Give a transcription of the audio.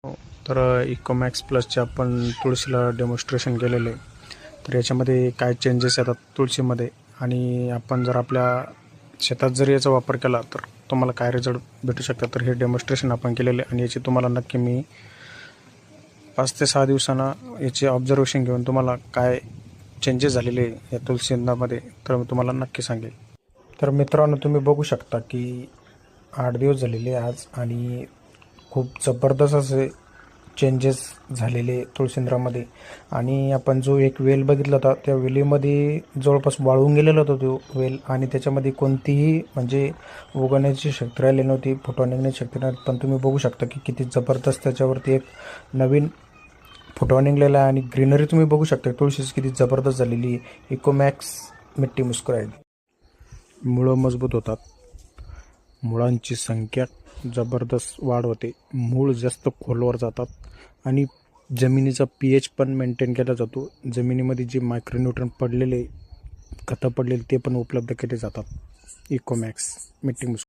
तर इकोमॅक्स प्लसचे आपण तुळशीला डेमॉन्स्ट्रेशन केलेले आहे. तर याच्यामध्ये काय चेंजेस येतात तुळशीमध्ये आणि आपण जर आपल्या शेतात जर याचा वापर केला तर तुम्हाला काय रिझल्ट भेटू शकतात, तर हे डेमॉन्स्ट्रेशन आपण केलेले आणि याची तुम्हाला नक्की मी 5 ते 6 दिवसांना याचे ऑब्झर्वेशन घेऊन तुम्हाला काय चेंजेस झालेले या तुळशींदामध्ये तर मी तुम्हाला नक्की सांगेल. तर मित्रांनो, तुम्ही बघू शकता की 8 दिवस झालेले आज आणि खूप जबरदस्त असे चेंजेस झालेले तुळशींद्रामध्ये. आणि आपण जो एक वेल बघितला होता त्या वेलीमध्ये जवळपास वाळून गेलेला होता तो वेल आणि त्याच्यामध्ये कोणतीही म्हणजे उगवण्याची शक्ती राहिली नव्हती, फुटवा निघण्याची शक्ती नव्हती. पण तुम्ही बघू शकता की किती जबरदस्त त्याच्यावरती एक नवीन फुटवा निघलेला आहे आणि ग्रीनरी तुम्ही बघू शकता तुळशीची किती जबरदस्त झालेली आहे. इकोमॅक्स मिट्टी मुस्कुराएगी. मुळं मजबूत होतात, मुळांची संख्या जबरदस्त वाढ होते, मूळ जास्त खोलवर जातात आणि जमिनीचा pH पण मेंटेन केला जातो. जमिनीमध्ये जे मायक्रोन्यूट्रन पडलेले खतं पडलेले ते पण उपलब्ध केले जातात. इकोमॅक्स मिट्टी मुस्कुराएगी.